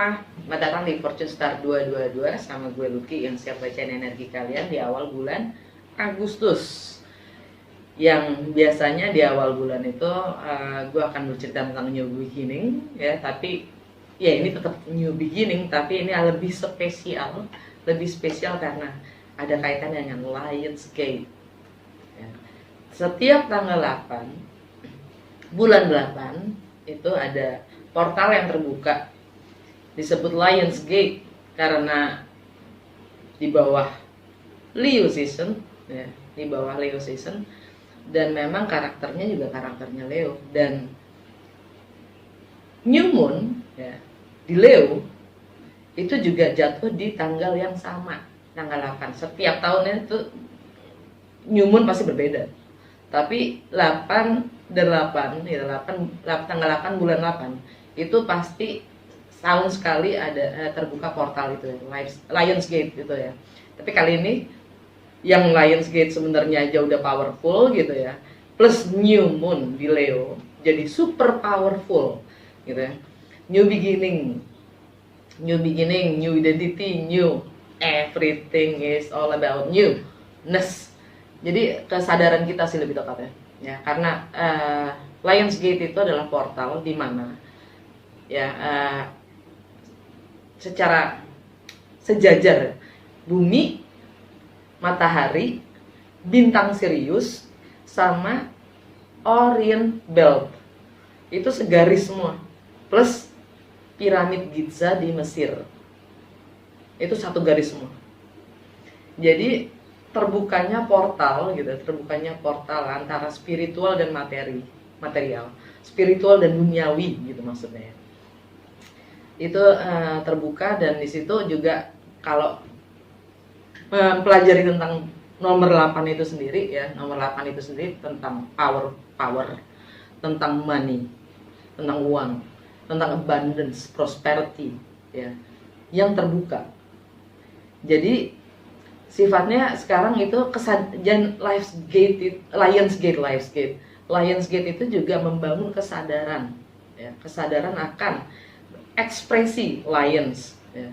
semua, selamat datang di Fortune Star 222 sama gue Lucky yang siap bacain energi kalian di awal bulan Agustus. Yang biasanya di awal bulan itu gue akan bercerita tentang new beginning ya, tapi ya ini tetap new beginning tapi ini lebih spesial karena ada kaitannya dengan Lionsgate ya. Setiap tanggal 8 bulan 8 itu ada portal yang terbuka disebut Lionsgate karena di bawah Leo season ya, di bawah Leo season, dan memang karakternya juga karakternya Leo, dan New Moon ya di Leo itu juga jatuh di tanggal yang sama, tanggal 8. Setiap tahunnya itu New Moon pasti berbeda, tapi 8 dan 8 ya, tanggal 8 bulan 8 itu pasti tahun sekali ada terbuka portal itu ya, Lionsgate gitu ya. Tapi kali ini yang Lionsgate sebenarnya aja udah powerful gitu ya, plus New Moon di Leo jadi super powerful gitu ya. New beginning, new identity, new everything is all about newness. Jadi kesadaran kita sih lebih tepatnya ya, karena Lionsgate itu adalah portal di mana ya secara sejajar bumi, matahari, bintang Sirius sama Orient Belt itu segaris semua, plus piramid Giza di Mesir itu satu garis semua. Jadi terbukanya portal gitu, terbukanya portal antara spiritual dan material, spiritual dan duniawi gitu maksudnya. Itu terbuka, dan di situ juga kalau mempelajari tentang nomor 8 itu sendiri ya, nomor 8 itu sendiri tentang power, tentang money, tentang uang, tentang abundance, prosperity ya, yang terbuka. Jadi sifatnya sekarang itu Lionsgate itu juga membangun kesadaran ya, kesadaran akan ekspresi Lions ya.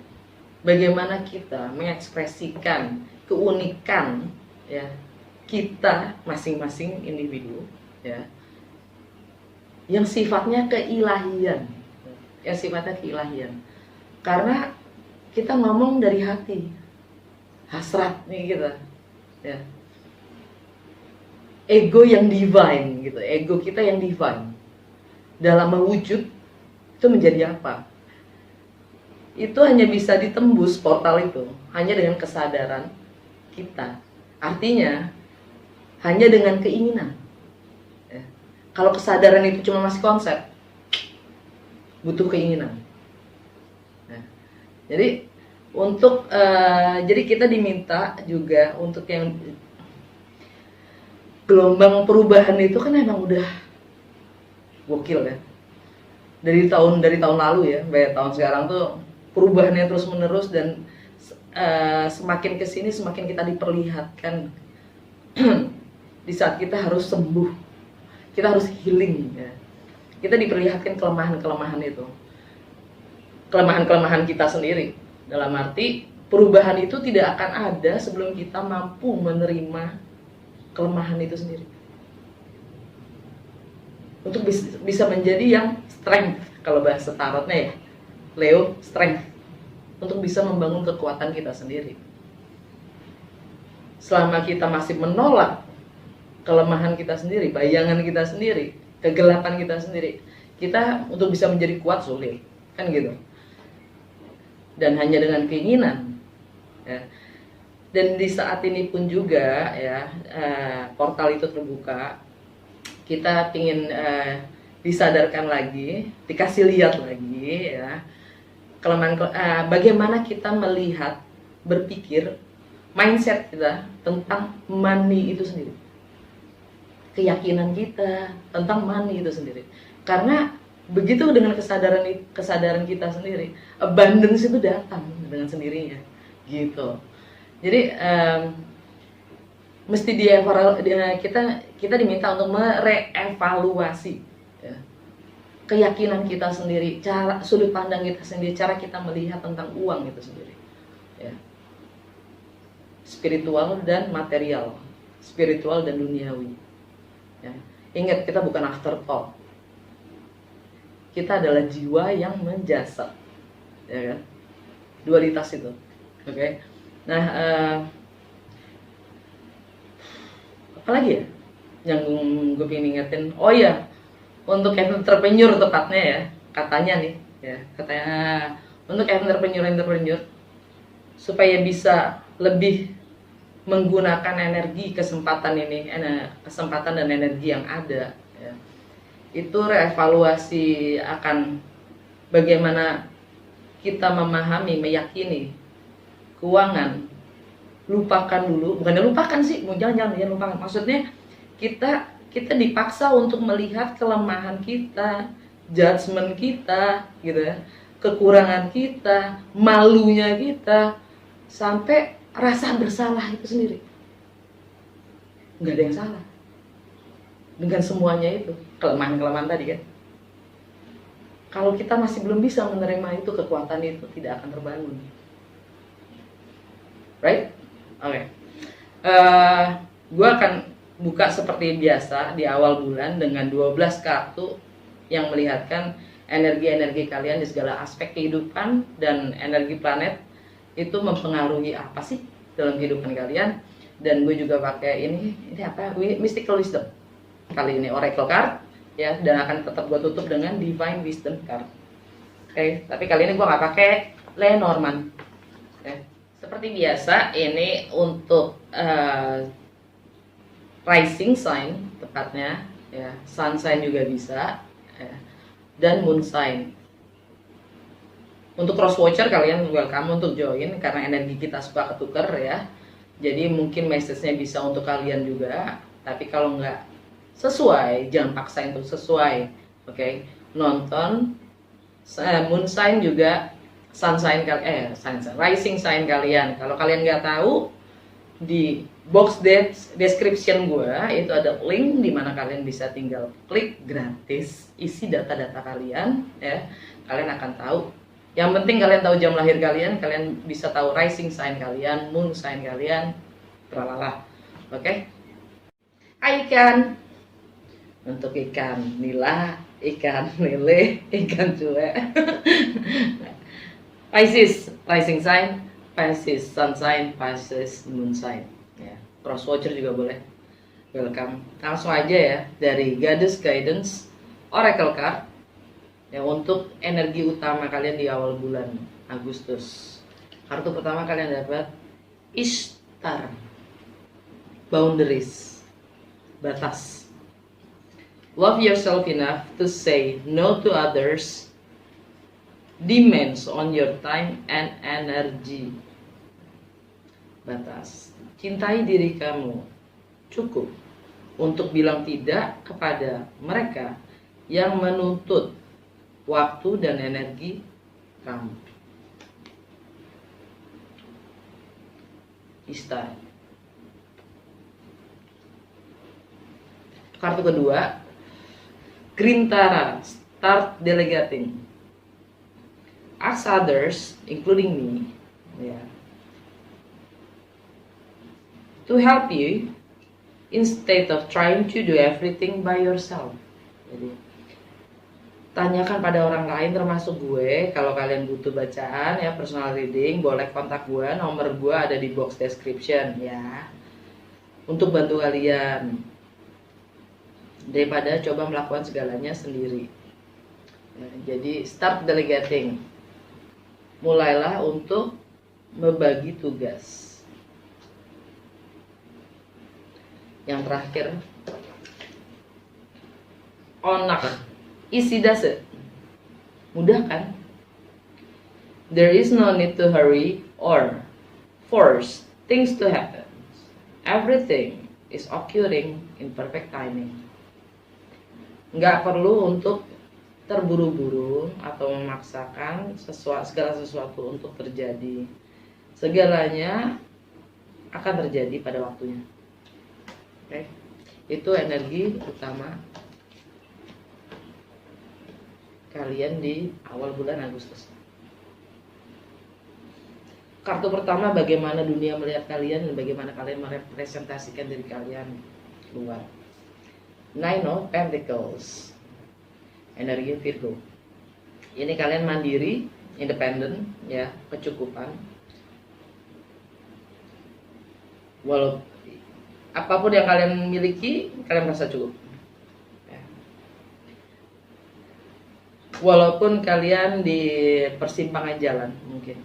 Bagaimana kita mengekspresikan keunikan ya kita masing-masing individu ya, yang sifatnya keilahian, karena kita ngomong dari hati, hasrat nih kita ya, ego yang divine gitu, ego kita yang divine dalam mewujud itu menjadi apa? Itu hanya bisa ditembus portal itu hanya dengan kesadaran kita. Artinya hanya dengan keinginan ya. Kalau kesadaran itu cuma masih konsep, butuh keinginan nah, jadi untuk jadi kita diminta juga untuk yang gelombang perubahan itu kan emang udah gokil ya, dari tahun lalu ya sampai tahun sekarang tuh perubahannya terus menerus, dan semakin kesini semakin kita diperlihatkan di saat kita harus sembuh, kita harus healing ya. Kita diperlihatkan kelemahan itu, kelemahan kita sendiri, dalam arti perubahan itu tidak akan ada sebelum kita mampu menerima kelemahan itu sendiri untuk bisa menjadi yang strength, kalau bahasa tarotnya ya Leo, strength, untuk bisa membangun kekuatan kita sendiri. Selama kita masih menolak kelemahan kita sendiri, bayangan kita sendiri, kegelapan kita sendiri, kita untuk bisa menjadi kuat sulit kan gitu. Dan hanya dengan keinginan ya. Dan di saat ini pun juga ya, portal itu terbuka, kita ingin disadarkan lagi, dikasih lihat lagi ya, bagaimana kita melihat, berpikir, mindset kita tentang money itu sendiri, keyakinan kita tentang money itu sendiri. Karena begitu dengan kesadaran kita sendiri, abundance itu datang dengan sendirinya gitu. Jadi mesti kita diminta untuk merevaluasi ya, keyakinan kita sendiri, cara sudut pandang kita sendiri, cara kita melihat tentang uang itu sendiri. Ya. Spiritual dan material, spiritual dan duniawi. Ya. Ingat, kita bukan afterthought. Kita adalah jiwa yang menjasad, ya kan? Dualitas itu, oke? Okay? Nah, apalagi ya yang gue pengen ingetin? Oh ya, untuk entrepreneur tepatnya ya, katanya nih, ya katanya untuk entrepreneur supaya bisa lebih menggunakan energi kesempatan ini, kesempatan dan energi yang ada, ya, itu reevaluasi akan bagaimana kita memahami, meyakini keuangan. Lupakan dulu, bukannya lupakan sih, jangan lupakan. Maksudnya kita dipaksa untuk melihat kelemahan kita, judgement kita, gitu ya, kekurangan kita, malunya kita, sampai rasa bersalah itu sendiri. Nggak ada yang salah dengan semuanya itu, kelemahan-kelemahan tadi kan. Kalau kita masih belum bisa menerima itu, kekuatan itu tidak akan terbangun. Right? Oke. Gue akan buka seperti biasa di awal bulan dengan 12 kartu yang melihatkan energi-energi kalian di segala aspek kehidupan, dan energi planet itu mempengaruhi apa sih dalam kehidupan kalian. Dan gue juga pakai ini apa? Mystical Wisdom. Kali ini Oracle card, ya, dan akan tetap gue tutup dengan Divine Wisdom card. Oke, tapi kali ini gue nggak pakai Lenormand. Oke. Seperti biasa, ini untuk rising sign tepatnya, ya, sun sign juga bisa, ya, dan moon sign. Untuk cross watcher kalian welcome untuk join karena energi kita suka ketuker, ya. Jadi mungkin message-nya bisa untuk kalian juga, tapi kalau nggak sesuai jangan paksa untuk sesuai. Oke. Nonton moon sign juga, sun sign rising sign kalian. Kalau kalian nggak tahu, di box description gue itu ada link di mana kalian bisa tinggal klik gratis, isi data-data kalian, ya. Kalian akan tahu. Yang penting kalian tahu jam lahir kalian bisa tahu rising sign kalian, moon sign kalian, tralala. Oke? Ikan. Untuk ikan nila, ikan lele, ikan cuek. Pisces rising sign, Pisces sun sign, Pisces moon sign, ya. Cross watcher juga boleh, welcome. Langsung aja ya dari Goddess Guidance Oracle card, ya, untuk energi utama kalian di awal bulan Agustus. Kartu pertama kalian dapat Ishtar, boundaries, batas. Love yourself enough to say no to others demands on your time and energy. Batas. Cintai diri kamu cukup untuk bilang tidak kepada mereka yang menuntut waktu dan energi kamu. Ishtar. Kartu kedua, Grintara, start delegating. Ask others, including me, yeah, to help you instead of trying to do everything by yourself. Jadi, tanyakan pada orang lain termasuk gue. Kalau kalian butuh bacaan, ya, personal reading, boleh kontak gue. Nomor gue ada di box description, ya, untuk bantu kalian daripada coba melakukan segalanya sendiri. Nah, jadi start delegating. Mulailah untuk membagi tugas. Yang terakhir, onak, easy does it. Mudah kan? There is no need to hurry or force things to happen. Everything is occurring in perfect timing. Nggak perlu untuk terburu-buru atau memaksakan segala sesuatu untuk terjadi. Segalanya akan terjadi pada waktunya. Oke. Itu energi utama kalian di awal bulan Agustus. Kartu pertama, bagaimana dunia melihat kalian dan bagaimana kalian merepresentasikan diri kalian keluar. Nine of Pentacles, energi Virgo. Ini kalian mandiri, independen, ya, kecukupan. Walau apapun yang kalian miliki, kalian merasa cukup. Ya. Walaupun kalian di persimpangan jalan mungkin.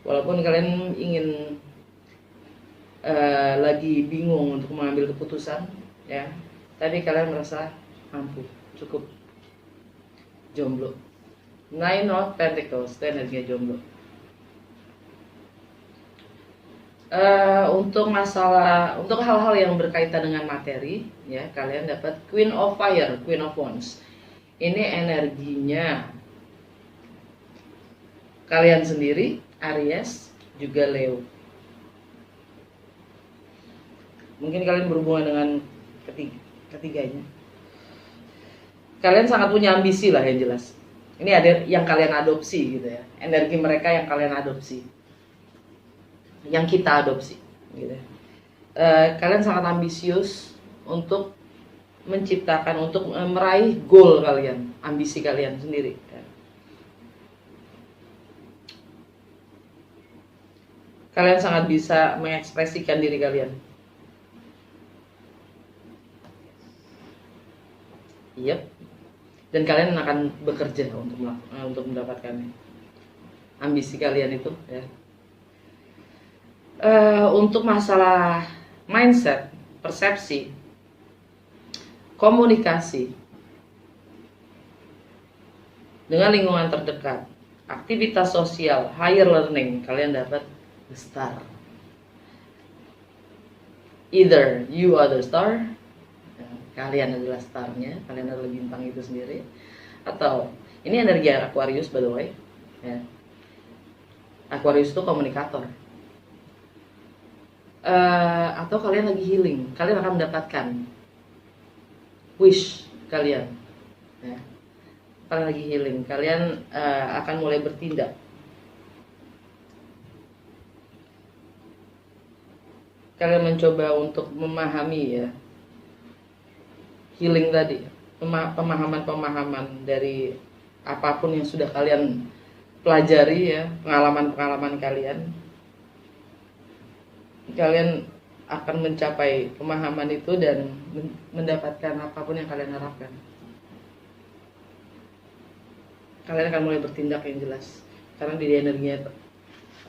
Walaupun kalian ingin lagi bingung untuk mengambil keputusan, ya, tapi kalian merasa mampu, cukup. Jomblo. Nine of Pentacles, itu energi jomblo. Untuk hal-hal yang berkaitan dengan materi, ya, kalian dapat Queen of Fire, Queen of Wands. Ini energinya kalian sendiri, Aries, juga Leo. Mungkin kalian berhubungan dengan ketiganya. Kalian sangat punya ambisi lah yang jelas. Ini ada yang kalian adopsi gitu ya. Energi mereka yang kalian adopsi. Yang kita adopsi gitu ya. Kalian sangat ambisius untuk menciptakan, untuk meraih goal kalian, ambisi kalian sendiri. Kalian sangat bisa mengekspresikan diri kalian. Yep. Dan kalian akan bekerja untuk mendapatkannya. Ambisi kalian itu, ya. Untuk masalah mindset, persepsi, komunikasi dengan lingkungan terdekat, aktivitas sosial, higher learning, kalian dapat the star. Either you are the star, kalian adalah starnya, kalian adalah bintang itu sendiri, atau ini energi Aquarius by the way, ya. Aquarius itu komunikator. Atau kalian lagi healing, kalian akan mendapatkan wish kalian, ya. Kalian lagi healing, kalian akan mulai bertindak. Kalian mencoba untuk memahami, ya, healing tadi, pemahaman-pemahaman dari apapun yang sudah kalian pelajari, ya, pengalaman-pengalaman kalian. Kalian akan mencapai pemahaman itu dan mendapatkan apapun yang kalian harapkan. Kalian akan mulai bertindak yang jelas. Karena di energinya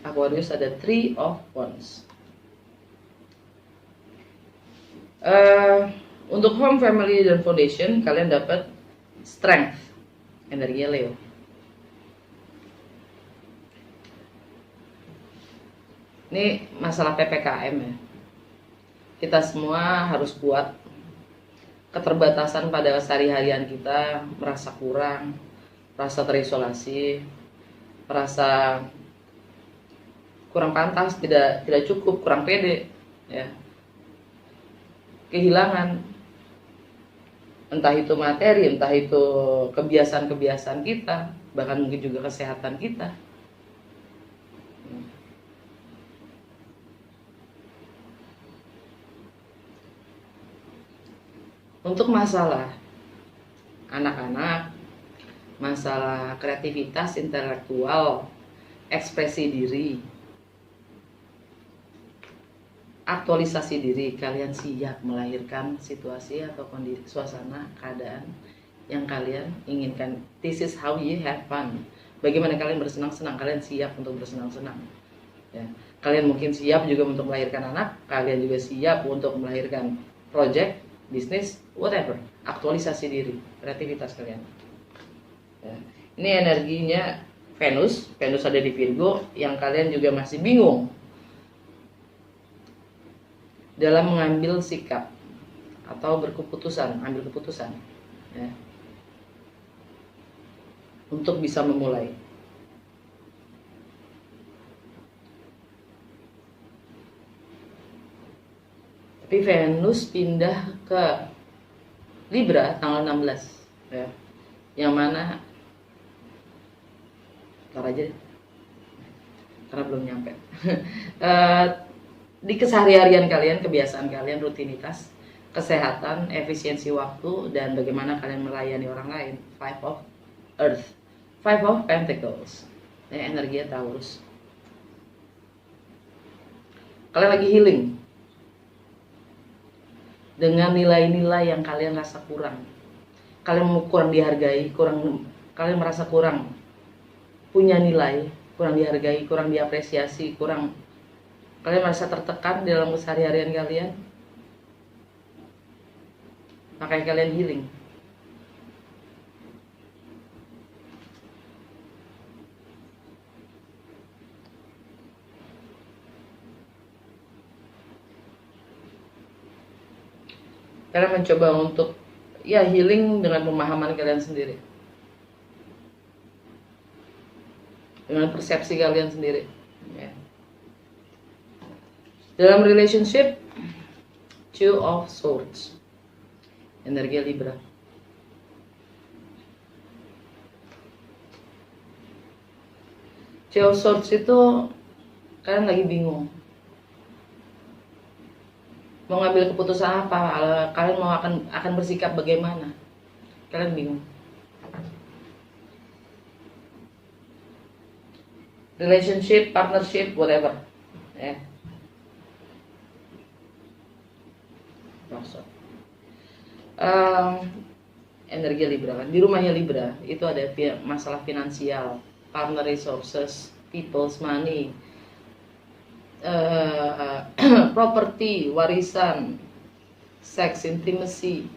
Aquarius ada Three of Wands. Untuk home, family, dan foundation, kalian dapat strength, energinya Leo. Ini masalah PPKM, ya. Kita semua harus kuat. Keterbatasan pada sehari-harian kita, merasa kurang, merasa terisolasi, merasa kurang pantas, tidak cukup, kurang pede, ya. Kehilangan, entah itu materi, entah itu kebiasaan-kebiasaan kita, bahkan mungkin juga kesehatan kita. Untuk masalah anak-anak, masalah kreativitas intelektual, ekspresi diri, aktualisasi diri, kalian siap melahirkan situasi atau kondisi, suasana, keadaan yang kalian inginkan. This is how you have fun. Bagaimana kalian bersenang-senang, kalian siap untuk bersenang-senang, ya. Kalian mungkin siap juga untuk melahirkan anak, kalian juga siap untuk melahirkan project, bisnis, whatever. Aktualisasi diri, kreativitas kalian, ya. Ini energinya Venus ada di Virgo, yang kalian juga masih bingung dalam mengambil sikap atau ambil keputusan, ya, untuk bisa memulai. Tapi Venus pindah ke Libra tanggal 16 ya. Yang mana ntar aja deh, karena belum nyampe. Di keseharian kalian, kebiasaan kalian, rutinitas, kesehatan, efisiensi waktu, dan bagaimana kalian melayani orang lain. Five of Earth, Five of Pentacles, energi Taurus. Kalian lagi healing dengan nilai-nilai yang kalian rasa kurang. Kalian kurang dihargai, kalian merasa kurang punya nilai, kurang dihargai, kurang diapresiasi, kalian merasa tertekan dalam keseharian kalian. Makanya kalian healing. Kalian mencoba untuk healing dengan pemahaman kalian sendiri, dengan persepsi kalian sendiri ya. Dalam relationship, Two of Swords, energi Libra. Two of Swords itu kalian lagi bingung mau ngambil keputusan apa, kalian akan bersikap bagaimana, kalian bingung. Relationship, partnership, whatever ya. Energi Libra kan, di rumahnya Libra itu ada masalah finansial, partner resources, people's money, property, warisan, sex, intimacy,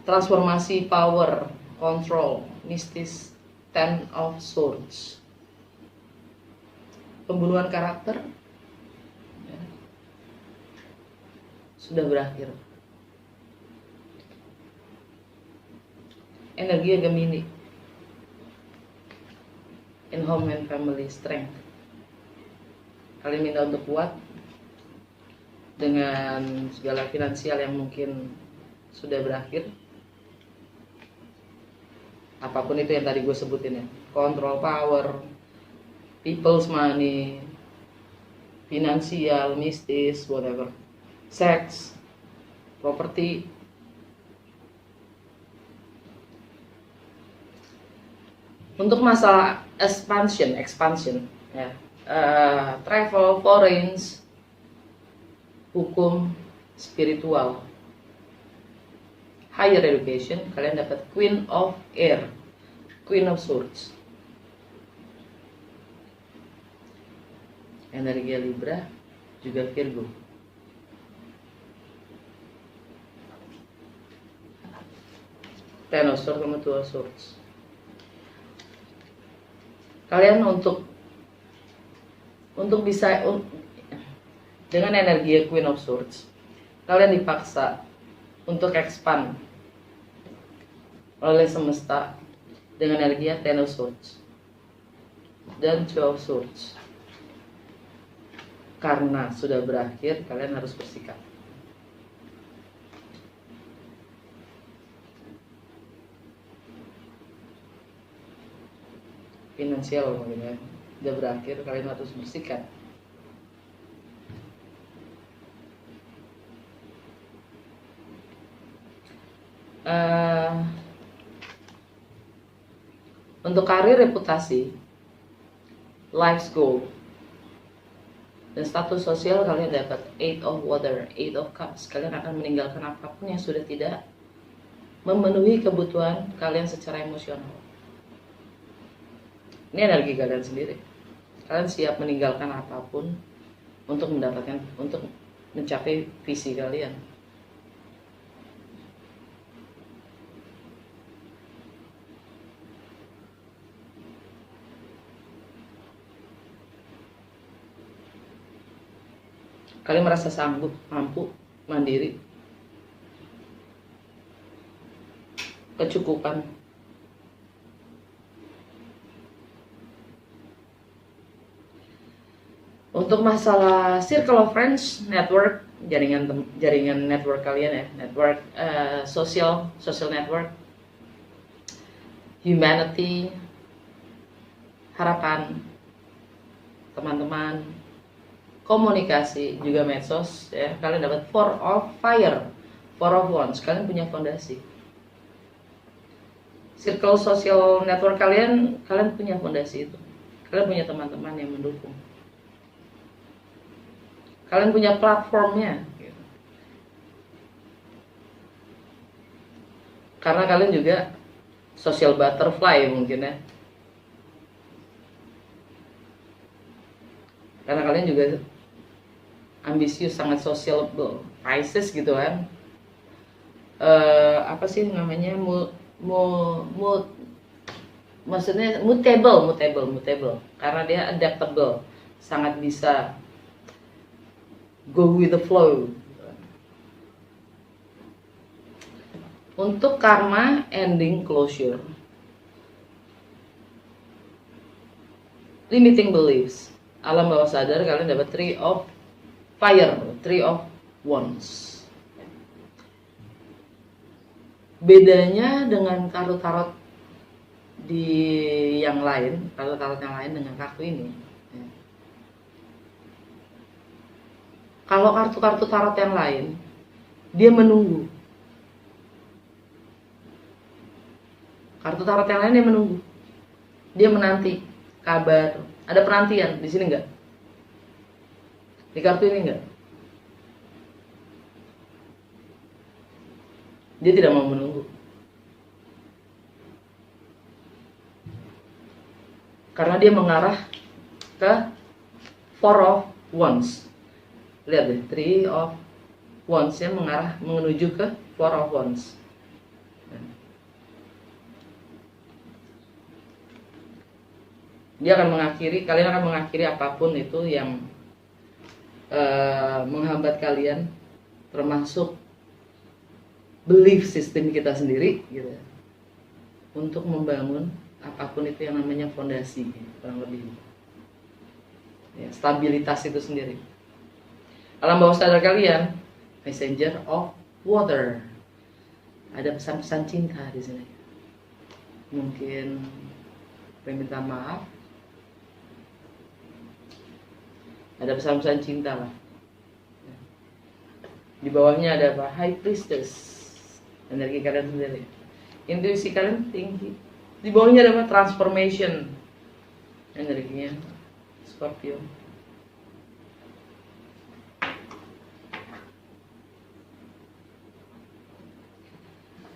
transformasi, power, control, mistis, Ten of Swords, pembunuhan karakter ya, sudah berakhir. Energi Gemini, in home and family, strength. Kalian minta untuk kuat dengan segala finansial yang mungkin sudah berakhir. Apapun itu yang tadi gue sebutin ya. Control, power, people's money, finansial, mistis, whatever. Sex, property. Untuk masalah expansion ya. Travel, foreign, hukum, spiritual, higher education, kalian dapat Queen of Air, Queen of Swords. Energi Libra juga Virgo. Ten of Swords sama Two of Swords. Kalian untuk bisa dengan energi Queen of Swords, kalian dipaksa untuk expand oleh semesta dengan energi Ten of Swords dan Two of Swords. Karena sudah berakhir, kalian harus bersikap. Finansial mungkin ya, udah berakhir, kalian harus bersikap. Untuk karir, reputasi, life goal, dan status sosial, kalian dapat Eight of Water, Eight of Cups. Kalian akan meninggalkan apapun yang sudah tidak memenuhi kebutuhan kalian secara emosional. Ini energi kalian sendiri. Kalian siap meninggalkan apapun untuk mencapai visi kalian. Kalian merasa sanggup, mampu, mandiri, kecukupan. Untuk masalah circle of friends, network, jaringan network kalian ya, network social network, humanity, harapan, teman-teman, komunikasi, juga medsos ya. Kalian dapat four of fire, four of wands, kalian punya fondasi. Circle social network kalian punya fondasi itu. Kalian punya teman-teman yang mendukung. Kalian punya platformnya gitu. Karena kalian juga social butterfly mungkin ya. Karena kalian juga ambisius, sangat sociable, Pisces gitu kan. Apa sih namanya, maksudnya mutable, karena dia adaptable, sangat bisa go with the flow. Untuk karma, ending, closure, limiting beliefs, alam bawah sadar, kalian dapat three of fire, three of wands. Bedanya dengan kartu tarot di yang lain, kartu tarot yang lain dengan kartu ini. Kalau kartu-kartu tarot yang lain, dia menunggu. Kartu tarot yang lain dia menunggu. Dia menanti kabar. Ada penantian di sini enggak? Di kartu ini enggak? Dia tidak mau menunggu. Karena dia mengarah ke four of wands. Lihat deh, three of wands nya mengarah menuju ke four of wands. Dia akan mengakhiri, kalian akan mengakhiri apapun itu yang menghambat kalian, termasuk belief system kita sendiri gitu, untuk membangun apapun itu yang namanya fondasi, kurang lebih ya, stabilitas itu sendiri. Alam bawah sadar kalian, messenger of water, ada pesan-pesan cinta di sini. Mungkin meminta maaf, ada pesan-pesan cinta lah. Di bawahnya ada apa? High Priestess, energi kalian sendiri. Intuisi kalian tinggi. Di bawahnya ada apa? Transformation, energinya Scorpio.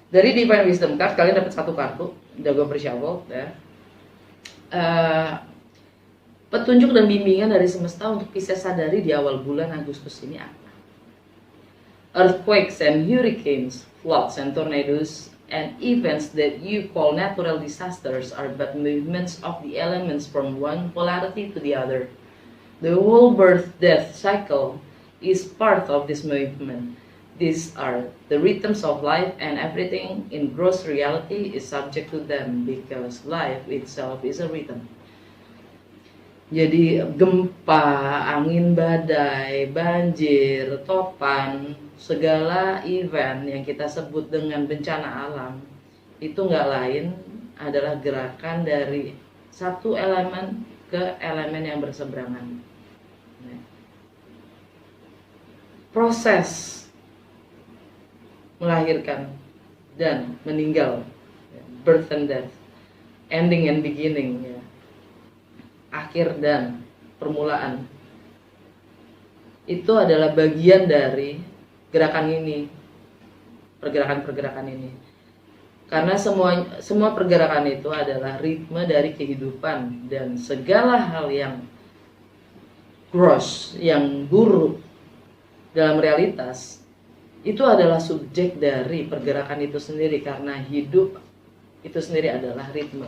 Dari Divine Wisdom card kalian dapat satu kartu, Jago Pershavel ya. Petunjuk dan bimbingan dari semesta untuk Pisces sadari di awal bulan Agustus ini apa? Earthquakes and hurricanes, floods and tornadoes, and events that you call natural disasters are but movements of the elements from one polarity to the other. The whole birth-death cycle is part of this movement. These are the rhythms of life, and everything in gross reality is subject to them because life itself is a rhythm. Jadi gempa, angin badai, banjir, topan, segala event yang kita sebut dengan bencana alam itu nggak lain adalah gerakan dari satu elemen ke elemen yang berseberangan. Proses melahirkan dan meninggal, birth and death, ending and beginning ya. Akhir dan permulaan, itu adalah bagian dari gerakan ini, pergerakan-pergerakan ini. Karena semua pergerakan itu adalah ritme dari kehidupan, dan segala hal yang gross, yang buruk dalam realitas itu adalah subjek dari pergerakan itu sendiri, karena hidup itu sendiri adalah ritme.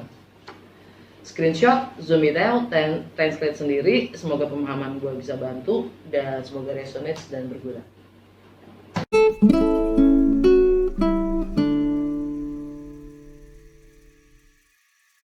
Screenshot, zoom it out, dan translate sendiri. Semoga pemahaman gue bisa bantu dan semoga resonates dan berguna.